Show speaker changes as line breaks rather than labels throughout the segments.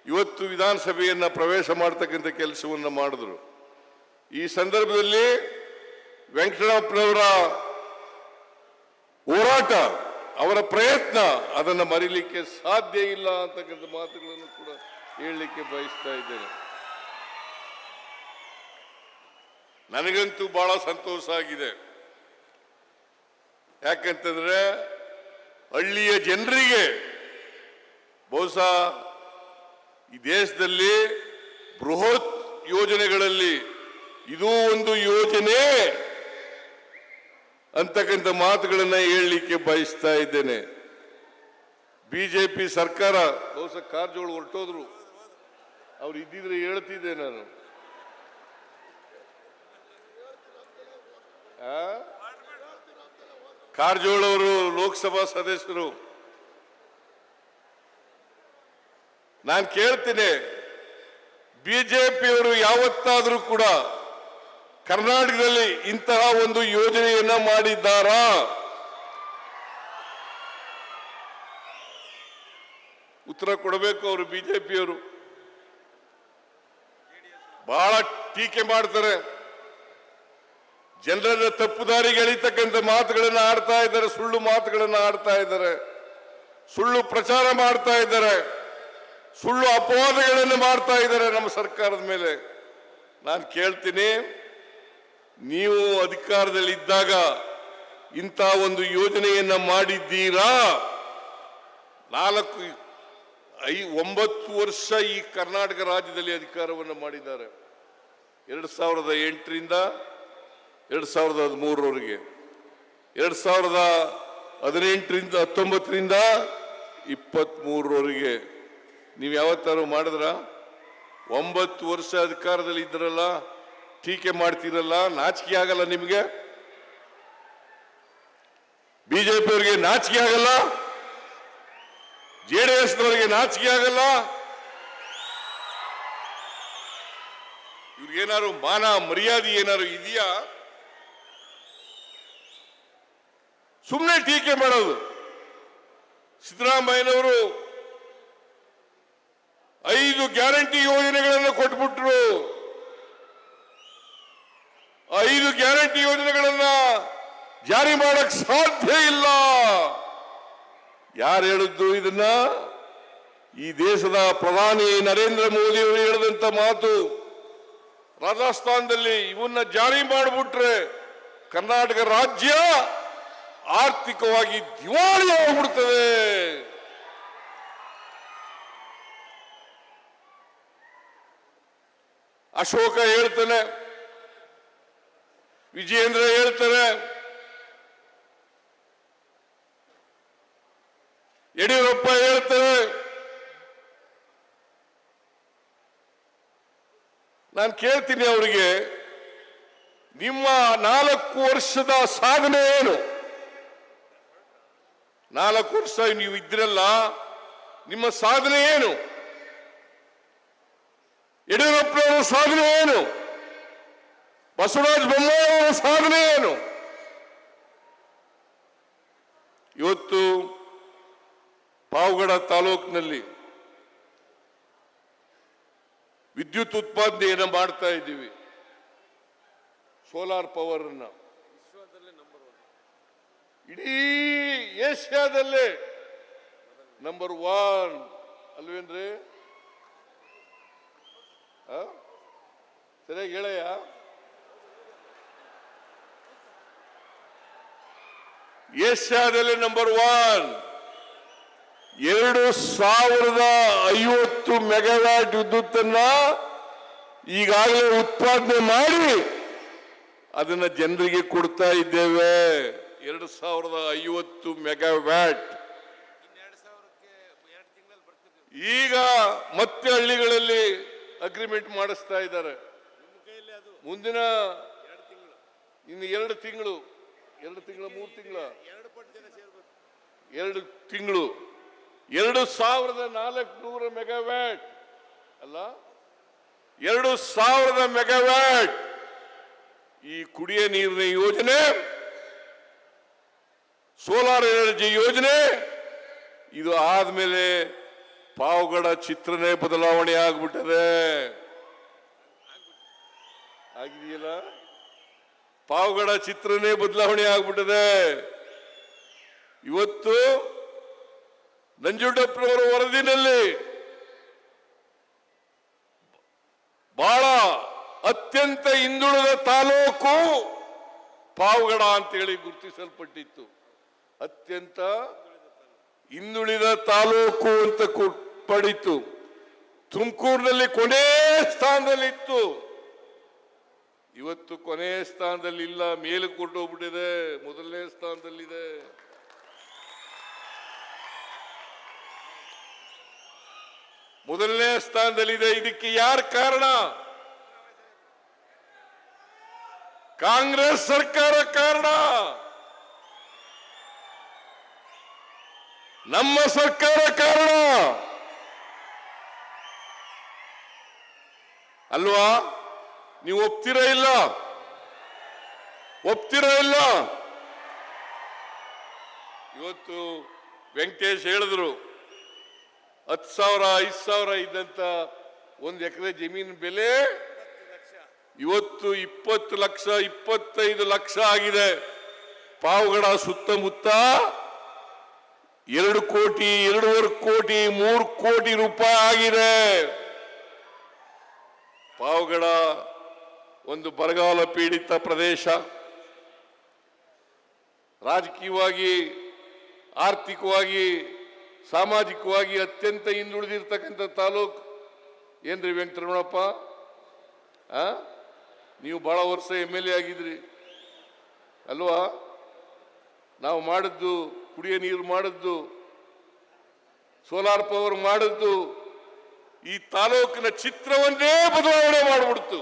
ಇವತ್ತು ವಿಧಾನಸಭೆಯನ್ನ ಪ್ರವೇಶ ಮಾಡತಕ್ಕಂಥ ಕೆಲಸವನ್ನು ಮಾಡಿದ್ರು. ಈ ಸಂದರ್ಭದಲ್ಲಿ ವೆಂಕಟರಮಣಪ್ಪನವರ ಹೋರಾಟ, ಅವರ ಪ್ರಯತ್ನ ಅದನ್ನು ಮರೀಲಿಕ್ಕೆ ಸಾಧ್ಯ ಇಲ್ಲ ಅಂತಕ್ಕಂಥ ಮಾತುಗಳನ್ನು ಕೂಡ ಹೇಳಲಿಕ್ಕೆ ಬಯಸ್ತಾ ಇದ್ದೇನೆ. ನನಗಂತೂ ಬಹಳ ಸಂತೋಷ ಆಗಿದೆ. ಯಾಕಂತಂದ್ರೆ ಹಳ್ಳಿಯ ಜನರಿಗೆ ಬಹುಶಃ ಈ ದೇಶದಲ್ಲಿ ಬೃಹತ್ ಯೋಜನೆಗಳಲ್ಲಿ ಇದೂ ಒಂದು ಯೋಜನೆ ಅಂತಕ್ಕಂಥ ಮಾತುಗಳನ್ನ ಹೇಳಲಿಕ್ಕೆ ಬಯಸ್ತಾ ಇದ್ದೇನೆ. ಬಿಜೆಪಿ ಸರ್ಕಾರ ಬಹುಶಃ ಕಾರಜೋಳ ಹೊರಟೋದ್ರು, ಅವ್ರು ಇದ್ದಿದ್ರೆ ಹೇಳ್ತಿದ್ದೆ ನಾನು. ಕಾರಜೋಳ ಅವರು ಲೋಕಸಭಾ ಸದಸ್ಯರು. ನಾನು ಕೇಳ್ತೇನೆ, ಬಿಜೆಪಿಯವರು ಯಾವತ್ತಾದರೂ ಕೂಡ ಕರ್ನಾಟಕದಲ್ಲಿ ಇಂತಹ ಒಂದು ಯೋಜನೆಯನ್ನ ಮಾಡಿದ್ದಾರಾ? ಉತ್ತರ ಕೊಡಬೇಕು. ಅವರು ಬಿಜೆಪಿಯವರು ಬಹಳ ಟೀಕೆ ಮಾಡ್ತಾರೆ, ಜನರನ್ನ ತಪ್ಪು ದಾರಿಗೆ ಎಳಿತಕ್ಕಂಥ ಮಾತುಗಳನ್ನ ಆಡ್ತಾ ಇದ್ದಾರೆ, ಸುಳ್ಳು ಮಾತುಗಳನ್ನ ಆಡ್ತಾ ಇದ್ದಾರೆ, ಸುಳ್ಳು ಪ್ರಚಾರ ಮಾಡ್ತಾ ಇದ್ದಾರೆ, ಸುಳ್ಳು ಅಪವಾದಗಳನ್ನು ಮಾಡ್ತಾ ಇದ್ದಾರೆ ನಮ್ಮ ಸರ್ಕಾರದ ಮೇಲೆ. ನಾನು ಕೇಳ್ತೀನಿ, ನೀವು ಅಧಿಕಾರದಲ್ಲಿದ್ದಾಗ ಇಂಥ ಒಂದು ಯೋಜನೆಯನ್ನ ಮಾಡಿದ್ದೀರಾ? 9 ವರ್ಷ ಈ ಕರ್ನಾಟಕ ರಾಜ್ಯದಲ್ಲಿ ಅಧಿಕಾರವನ್ನು ಮಾಡಿದ್ದಾರೆ. 2008ರಿಂದ 2013ರವರೆಗೆ, 2018ರಿಂದ 19ರಿಂದ 23ರವರೆಗೆ ನೀವು ಯಾವತ್ತಾರು ಮಾಡಿದ್ರ? 9 ವರ್ಷ ಅಧಿಕಾರದಲ್ಲಿ ಇದ್ರಲ್ಲ, ಟೀಕೆ ಮಾಡ್ತೀರಲ್ಲ, ನಾಚಿಕೆ ಆಗಲ್ಲ ನಿಮಗೆ? ಬಿಜೆಪಿಯವರಿಗೆ ನಾಚಿಕೆ ಆಗಲ್ಲ? ಜೆಡಿಎಸ್ನವರಿಗೆ ನಾಚಿಕೆ ಆಗಲ್ಲ? ಇವ್ರಿಗೇನಾದ್ರು ಮಾನ ಮರ್ಯಾದೆ ಏನಾದ್ರು ಇದೆಯಾ? ಸುಮ್ಮನೆ ಟೀಕೆ ಮಾಡೋದು. ಸಿದ್ದರಾಮಯ್ಯನವರು 5 ಗ್ಯಾರಂಟಿ ಯೋಜನೆಗಳನ್ನು ಕೊಟ್ಬಿಟ್ರು. 5 ಗ್ಯಾರಂಟಿ ಯೋಜನೆಗಳನ್ನ ಜಾರಿ ಮಾಡಕ್ ಸಾಧ್ಯ ಇಲ್ಲ. ಯಾರು ಹೇಳಿದ್ದು ಇದನ್ನ? ಈ ದೇಶದ ಪ್ರಧಾನಿ ನರೇಂದ್ರ ಮೋದಿ ಅವರು ಹೇಳಿದಂತ ಮಾತು. ರಾಜಸ್ಥಾನದಲ್ಲಿ ಇವನ್ನ ಜಾರಿ ಮಾಡಿಬಿಟ್ರೆ ಕರ್ನಾಟಕ ರಾಜ್ಯ ಆರ್ಥಿಕವಾಗಿ ದಿವಾಳಿ ಆಗಿಬಿಡ್ತದೆ. ಅಶೋಕ ಹೇಳ್ತಾನೆ, ವಿಜಯೇಂದ್ರ ಹೇಳ್ತಾರೆ, ಯಡಿಯೂರಪ್ಪ ಹೇಳ್ತಾರೆ. ನಾನು ಕೇಳ್ತೀನಿ ಅವರಿಗೆ, ನಿಮ್ಮ 4 ವರ್ಷದ ಸಾಧನೆ ಏನು? 4 ವರ್ಷ ನೀವು ಇದ್ರಲ್ಲ, ನಿಮ್ಮ ಸಾಧನೆ ಏನು? ಯಡಿಯೂರಪ್ಪನವರ ಸಾಧನೆ ಏನು? ಬಸವರಾಜ ಬೊಮ್ಮಾಯಿಯವರ ಸಾಧನೆ ಏನು? ಇವತ್ತು ಪಾವಗಡ ತಾಲೂಕಿನಲ್ಲಿ ವಿದ್ಯುತ್ ಉತ್ಪಾದನೆಯನ್ನು ಮಾಡ್ತಾ ಇದ್ದೀವಿ. ಸೋಲಾರ್ ಪವರ್ ಅನ್ನ ಇಡೀ ಏಷ್ಯಾದಲ್ಲೇ ನಂಬರ್ 1 ಅಲ್ವೇನ್ರಿ? ಸರಿಯಾಗಿ ಹೇಳಯ್ಯ. ಏಷ್ಯಾದಲ್ಲೇ ನಂಬರ್ 1. 2050 ಮೆಗಾವ್ಯಾಟ್ ವಿದ್ಯುತ್ತನ್ನ ಈಗಾಗಲೇ ಉತ್ಪಾದನೆ ಮಾಡಿ ಅದನ್ನ ಜನರಿಗೆ ಕೊಡ್ತಾ ಇದ್ದೇವೆ. 2050 ಮೆಗಾವ್ಯಾಟ್. ಈಗ ಮತ್ತೆ ಹಳ್ಳಿಗಳಲ್ಲಿ ಅಗ್ರಿಮೆಂಟ್ ಮಾಡಿಸ್ತಾ ಇದ್ದಾರೆ. ಮುಂದಿನ ಇನ್ನು 2 ತಿಂಗಳು 3 ತಿಂಗಳು 2 ತಿಂಗಳು 2400 ಮೆಗಾವ್ಯಾಟ್ ಅಲ್ಲ, 2000 ಮೆಗಾವ್ಯಾಟ್ ಈ ಕುಡಿಯ ನೀರಿನ ಯೋಜನೆ, ಸೋಲಾರ್ ಎನರ್ಜಿ ಯೋಜನೆ. ಇದು ಆದ್ಮೇಲೆ ಪಾವಗಡ ಚಿತ್ರನೇ ಬದಲಾವಣೆ ಆಗ್ಬಿಟ್ಟದೆ. ಆಗಿದೆಯಲ್ಲ, ಪಾವಗಡ ಚಿತ್ರನೇ ಬದಲಾವಣೆ ಆಗ್ಬಿಟ್ಟದೆ. ಇವತ್ತು ನಂಜುಂಡಪ್ಪನವರ ವರದಿನಲ್ಲಿ ಬಹಳ ಅತ್ಯಂತ ಹಿಂದುಳಿದ ತಾಲೂಕು ಪಾವಗಡ ಅಂತೇಳಿ ಗುರುತಿಸಲ್ಪಟ್ಟಿತ್ತು. ಅತ್ಯಂತ ಹಿಂದುಳಿದ ತಾಲೂಕು ಅಂತ ಪಡಿತು. ತುಮಕೂರಿನಲ್ಲಿ ಕೊನೆ ಸ್ಥಾನದಲ್ಲಿತ್ತು, ಇವತ್ತು ಕೊನೆ ಸ್ಥಾನದಲ್ಲಿ ಇಲ್ಲ, ಮೇಲೆ ಕೊಟ್ಟೋಗ್ಬಿಟ್ಟಿದೆ, ಮೊದಲನೇ ಸ್ಥಾನದಲ್ಲಿದೆ. ಮೊದಲನೇ ಸ್ಥಾನದಲ್ಲಿದೆ. ಇದಕ್ಕೆ ಯಾರು ಕಾರಣ? ಕಾಂಗ್ರೆಸ್ ಸರ್ಕಾರ ಕಾರಣ. ನಮ್ಮ ಸರ್ಕಾರ ಕಾರಣ ಅಲ್ವಾ? ನೀವು ಒಪ್ತೀರಾ ಇಲ್ಲ? ಒಪ್ತೀರಾ ಇಲ್ಲ? ಇವತ್ತು ವೆಂಕಟೇಶ್ ಹೇಳಿದ್ರು, 10,000 5,000 ಇದ್ದಂತ 1 ಎಕರೆ ಜಮೀನು ಬೆಲೆ ಇವತ್ತು 20 ಲಕ್ಷ 25 ಲಕ್ಷ ಆಗಿದೆ. ಪಾವಗಡ ಸುತ್ತಮುತ್ತ 2 ಕೋಟಿ 2.5 ಕೋಟಿ 3 ಕೋಟಿ ರೂಪಾಯಿ ಆಗಿದೆ. ಪಾವಗಡ ಒಂದು ಬರಗಾಲ ಪೀಡಿತ ಪ್ರದೇಶ, ರಾಜಕೀಯವಾಗಿ ಆರ್ಥಿಕವಾಗಿ ಸಾಮಾಜಿಕವಾಗಿ ಅತ್ಯಂತ ಹಿಂದುಳಿದಿರ್ತಕ್ಕಂಥ ತಾಲೂಕು. ಏನ್ರಿ ವೆಂಕಟರಮಣಪ್ಪ, ನೀವು ಬಹಳ ವರ್ಷ MLA ಆಗಿದ್ರಿ ಅಲ್ವಾ? ನಾವು ಮಾಡಿದ್ದು ಕುಡಿಯ ನೀರು ಮಾಡಿದ್ದು, ಸೋಲಾರ್ ಪವರ್ ಮಾಡಿದ್ದು ಈ ತಾಲೂಕಿನ ಚಿತ್ರವನ್ನೇ ಬದಲಾವಣೆ ಮಾಡಿಬಿಡ್ತು.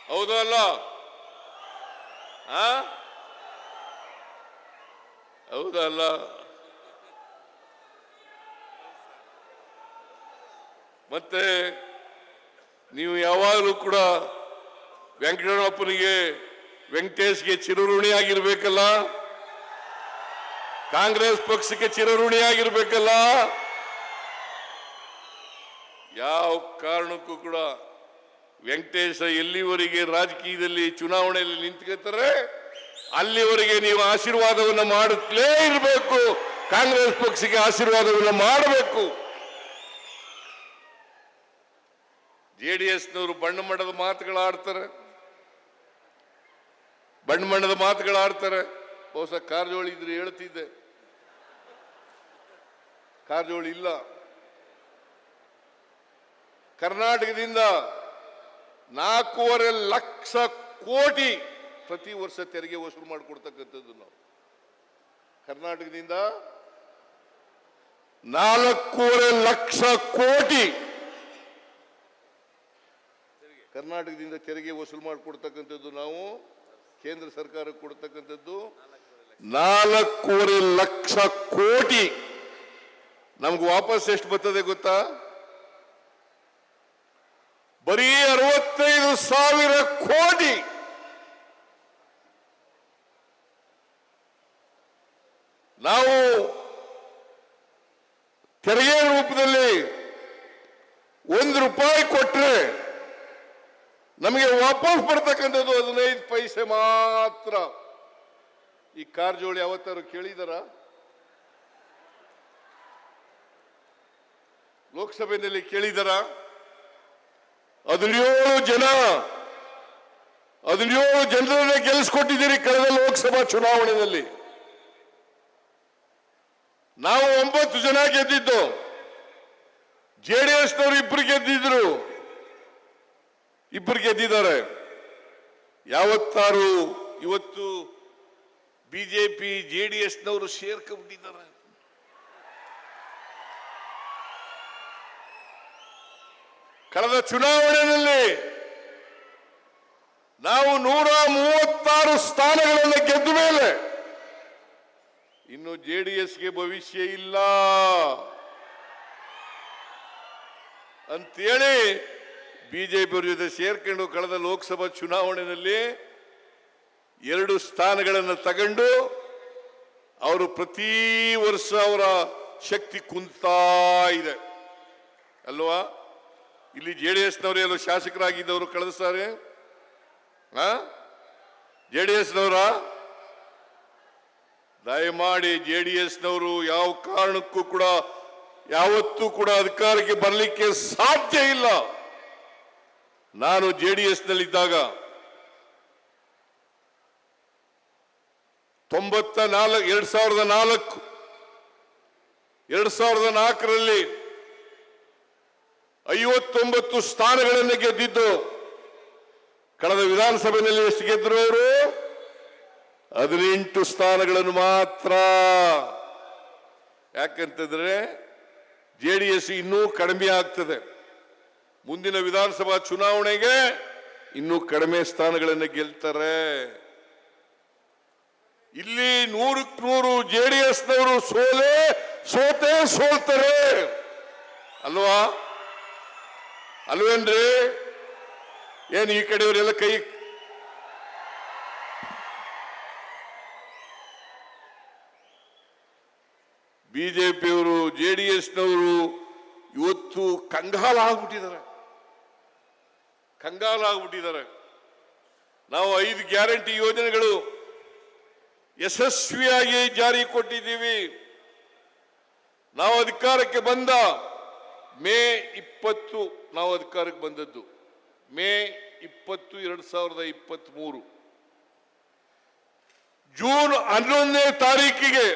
ಹೌದಾ ಅಲ್ಲ? ಹೌದಾ ಅಲ್ಲ? ಮತ್ತೆ ನೀವು ಯಾವಾಗಲೂ ಕೂಡ ವೆಂಕಟರಮಣಪ್ಪನಿಗೆ ವೆಂಕಟೇಶ್ಗೆ ಚಿರಋಣಿಯಾಗಿರ್ಬೇಕಲ್ಲ, ಕಾಂಗ್ರೆಸ್ ಪಕ್ಷಕ್ಕೆ ಚಿರಋಣಿಯಾಗಿರ್ಬೇಕಲ್ಲ. ಯಾವ ಕಾರಣಕ್ಕೂ ಕೂಡ ವೆಂಕಟೇಶ ಎಲ್ಲಿವರೆಗೆ ರಾಜಕೀಯದಲ್ಲಿ ಚುನಾವಣೆಯಲ್ಲಿ ನಿಂತ್ಕೊತಾರೆ ಅಲ್ಲಿವರೆಗೆ ನೀವು ಆಶೀರ್ವಾದವನ್ನು ಮಾಡುತ್ತಲೇ ಇರಬೇಕು. ಕಾಂಗ್ರೆಸ್ ಪಕ್ಷಕ್ಕೆ ಆಶೀರ್ವಾದವನ್ನು ಮಾಡಬೇಕು. JDSನವರು ಬಣ್ಣಮಣ್ಣದ ಮಾತುಗಳಾಡ್ತಾರೆ, ಬಣ್ಣಮಣ್ಣದ ಮಾತುಗಳಾಡ್ತಾರೆ. ಬಹುಶಃ ಕಾರಜೋಳ ಇದ್ರೆ ಹೇಳ್ತಿದ್ದೆ, ಕಾರಜೋಳ ಇಲ್ಲ. ಕರ್ನಾಟಕದಿಂದ 4.5 ಲಕ್ಷ ಕೋಟಿ ಪ್ರತಿ ವರ್ಷ ತೆರಿಗೆ ವಸೂಲು ಮಾಡಿಕೊಡ್ತಕ್ಕಂಥದ್ದು ನಾವು. ಕರ್ನಾಟಕದಿಂದ 4.5 ಲಕ್ಷ ಕೋಟಿ ಕರ್ನಾಟಕದಿಂದ ತೆರಿಗೆ ವಸೂಲು ಮಾಡಿಕೊಡ್ತಕ್ಕಂಥದ್ದು ನಾವು. ಕೇಂದ್ರ ಸರ್ಕಾರಕ್ಕೆ ಕೊಡ್ತಕ್ಕಂಥದ್ದು 4.5 ಲಕ್ಷ ಕೋಟಿ. ನಮ್ಗೆ ವಾಪಸ್ ಎಷ್ಟು ಬರ್ತದೆ ಗೊತ್ತಾ? ಬರೀ 65,000 ಕೋಟಿ. ನಾವು ತೆರಿಗೆ ರೂಪದಲ್ಲಿ 1 ರೂಪಾಯಿ ಕೊಟ್ರೆ ನಮಗೆ ವಾಪಸ್ ಬರ್ತಕ್ಕಂಥದ್ದು 15 ಪೈಸೆ ಮಾತ್ರ. ಈ ಕಾರಜೋಳ ಯಾವತ್ತಾರು ಕೇಳಿದಾರ? ಲೋಕಸಭೆಯಲ್ಲಿ ಕೇಳಿದಾರ? 17 ಜನರನ್ನ ಗೆಲ್ಲಿಸ್ಕೊಟ್ಟಿದ್ದೀರಿ ಕಳೆದ ಲೋಕಸಭಾ ಚುನಾವಣೆಯಲ್ಲಿ. ನಾವು 9 ಜನ ಗೆದ್ದಿದ್ದು, JDSನವರು 2 ಗೆದ್ದಿದ್ರು, 2 ಗೆದ್ದಿದ್ದಾರೆ. ಯಾವತ್ತಾರು ಇವತ್ತು ಬಿಜೆಪಿ JDSನವರು ಸೇರ್ಕೊಂಡ್ಬಿಟ್ಟಿದ್ದಾರೆ. ಕಳೆದ ಚುನಾವಣೆಯಲ್ಲಿ ನಾವು 136 ಸ್ಥಾನಗಳನ್ನು ಗೆದ್ದ ಮೇಲೆ ಇನ್ನು JDSಗೆ ಭವಿಷ್ಯ ಇಲ್ಲ ಅಂತೇಳಿ ಬಿಜೆಪಿಯವರ ಜೊತೆ ಸೇರ್ಕೊಂಡು ಕಳೆದ ಲೋಕಸಭಾ ಚುನಾವಣೆಯಲ್ಲಿ 2 ಸ್ಥಾನಗಳನ್ನು ತಗೊಂಡು ಅವರು ಪ್ರತಿ ವರ್ಷ ಅವರ ಶಕ್ತಿ ಕುಂತಾ ಇದೆ ಅಲ್ವಾ? ಇಲ್ಲಿ ಜೆಡಿಎಸ್ನವರು ಎಲ್ಲ ಶಾಸಕರಾಗಿದ್ದವರು ಕಳೆದ ಸಾರಿ ಜೆಡಿಎಸ್ನವರ ದಯಮಾಡಿ ಜೆಡಿಎಸ್ನವರು ಯಾವ ಕಾರಣಕ್ಕೂ ಕೂಡ ಯಾವತ್ತೂ ಕೂಡ ಅಧಿಕಾರಕ್ಕೆ ಬರಲಿಕ್ಕೆ ಸಾಧ್ಯ ಇಲ್ಲ. ನಾನು ಜೆಡಿಎಸ್ನಲ್ಲಿದ್ದಾಗ 2004ರಲ್ಲಿ 59 ಸ್ಥಾನಗಳನ್ನು ಗೆದ್ದಿದ್ದು. ಕಳೆದ ವಿಧಾನಸಭೆಯಲ್ಲಿ ಎಷ್ಟು ಗೆದ್ದರು ಅವರು? 18 ಸ್ಥಾನಗಳನ್ನು ಮಾತ್ರ. ಯಾಕಂತಂದ್ರೆ ಜೆಡಿಎಸ್ ಇನ್ನೂ ಕಡಿಮೆ ಆಗ್ತದೆ. ಮುಂದಿನ ವಿಧಾನಸಭಾ ಚುನಾವಣೆಗೆ ಇನ್ನೂ ಕಡಿಮೆ ಸ್ಥಾನಗಳನ್ನು ಗೆಲ್ತಾರೆ. ಇಲ್ಲಿ 100ಕ್ಕೆ 100 ಜೆಡಿಎಸ್ನವರು ಸೋಲ್ತಾರೆ ಅಲ್ವಾ? ಅಲ್ವೇನ್ರಿ? ಏನು ಈ ಕಡೆಯವರೆಲ್ಲ ಕೈ ಬಿಜೆಪಿಯವರು ಜೆಡಿಎಸ್ನವರು ಇವತ್ತು ಕಂಗಾಲಾಗ್ಬಿಟ್ಟಿದ್ದಾರೆ. ನಾವು 5 ಗ್ಯಾರಂಟಿ ಯೋಜನೆಗಳು ಯಶಸ್ವಿಯಾಗಿ ಜಾರಿ ಕೊಟ್ಟಿದ್ದೀವಿ. ನಾವು ಅಧಿಕಾರಕ್ಕೆ ಬಂದ ಮೇ 20 ನಾವು ಅಧಿಕಾರಕ್ಕೆ ಬಂದದ್ದು ಮೇ 20, 2023. ಜೂನ್ 11ನೇ ತಾರೀಕಿಗೆ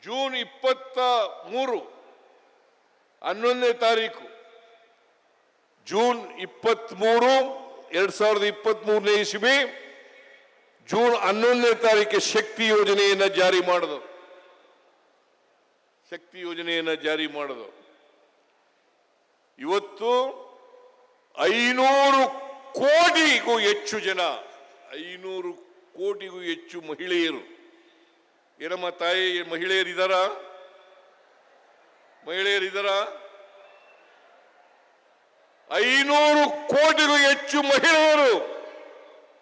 ಜೂನ್ 23 11ನೇ ತಾರೀಕು ಜೂನ್ 23, 2023ನೇ ಇಸ್ವಿ ಜೂನ್ 11ನೇ ತಾರೀಕಿಗೆ ಶಕ್ತಿ ಯೋಜನೆಯನ್ನು ಜಾರಿ ಮಾಡೋದು. ಇವತ್ತು 500 ಕೋಟಿಗೂ ಹೆಚ್ಚು ಜನ, 500 ಕೋಟಿಗೂ ಹೆಚ್ಚು ಮಹಿಳೆಯರು, ಏನಮ್ಮ ತಾಯಿ ಮಹಿಳೆಯರಿದ್ದಾರ? 500 ಕೋಟಿಗೂ ಹೆಚ್ಚು ಮಹಿಳೆಯರು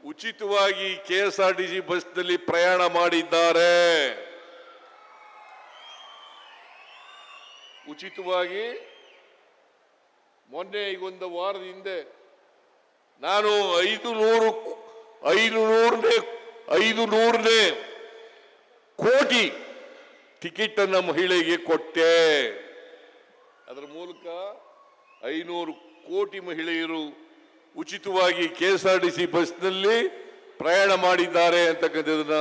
ಉಚಿತವಾಗಿ KSRTC ಬಸ್ನಲ್ಲಿ ಪ್ರಯಾಣ ಮಾಡಿದ್ದಾರೆ. ಉಚಿತವಾಗಿ. ಮೊನ್ನೆ ಈಗ ಒಂದು ವಾರದ ಹಿಂದೆ ನಾನು 500ನೇ ಕೋಟಿ ಟಿಕೆಟ್ ಅನ್ನ ಮಹಿಳೆಗೆ ಕೊಟ್ಟೆ. ಅದರ ಮೂಲಕ 500 ಕೋಟಿ ಮಹಿಳೆಯರು ಉಚಿತವಾಗಿ KSRTC ಬಸ್ನಲ್ಲಿ ಪ್ರಯಾಣ ಮಾಡಿದ್ದಾರೆ ಅಂತಕ್ಕಂಥದ್ದನ್ನ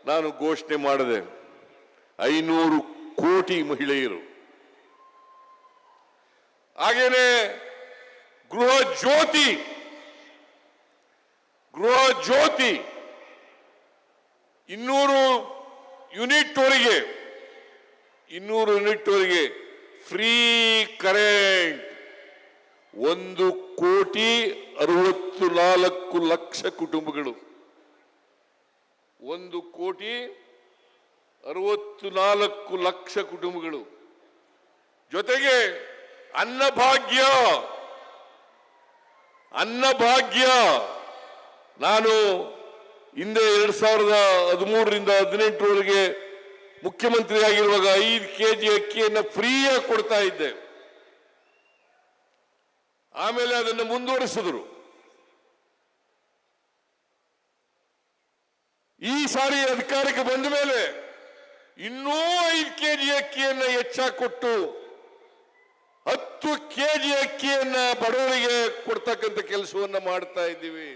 ನಾನು ಘೋಷಣೆ ಮಾಡಿದೆ. 500 ಕೋಟಿ ಮಹಿಳೆಯರು. ಹಾಗೇನೆ ಗೃಹ ಜ್ಯೋತಿ 200 ಯೂನಿಟ್ವರೆಗೆ ಫ್ರೀ ಕರೆಂಟ್. 1,64,00,000 ಕುಟುಂಬಗಳು, 1,64,00,000 ಕುಟುಂಬಗಳು. ಜೊತೆಗೆ ಅನ್ನಭಾಗ್ಯ. ನಾನು ಹಿಂದೆ 2013ರಿಂದ 2018ರವರೆಗೆ ಮುಖ್ಯಮಂತ್ರಿ ಆಗಿರುವಾಗ 5 kg ಅಕ್ಕಿಯನ್ನು ಫ್ರೀಯಾಗಿ ಕೊಡ್ತಾ ಇದ್ದೆ. ಆಮೇಲೆ ಅದನ್ನು ಮುಂದುವರಿಸಿದ್ರು. ಈ ಸಾರಿ ಅಧಿಕಾರಕ್ಕೆ ಬಂದ ಮೇಲೆ ಇನ್ನೂ 5 kg ಅಕ್ಕಿಯನ್ನು ಹೆಚ್ಚಾಗಿ ಕೊಟ್ಟು 10 kg ಅಕ್ಕಿಯನ್ನ ಬಡವರಿಗೆ ಕೊಡ್ತಕ್ಕಂಥ ಕೆಲಸವನ್ನ ಮಾಡ್ತಾ ಇದ್ದೀವಿ.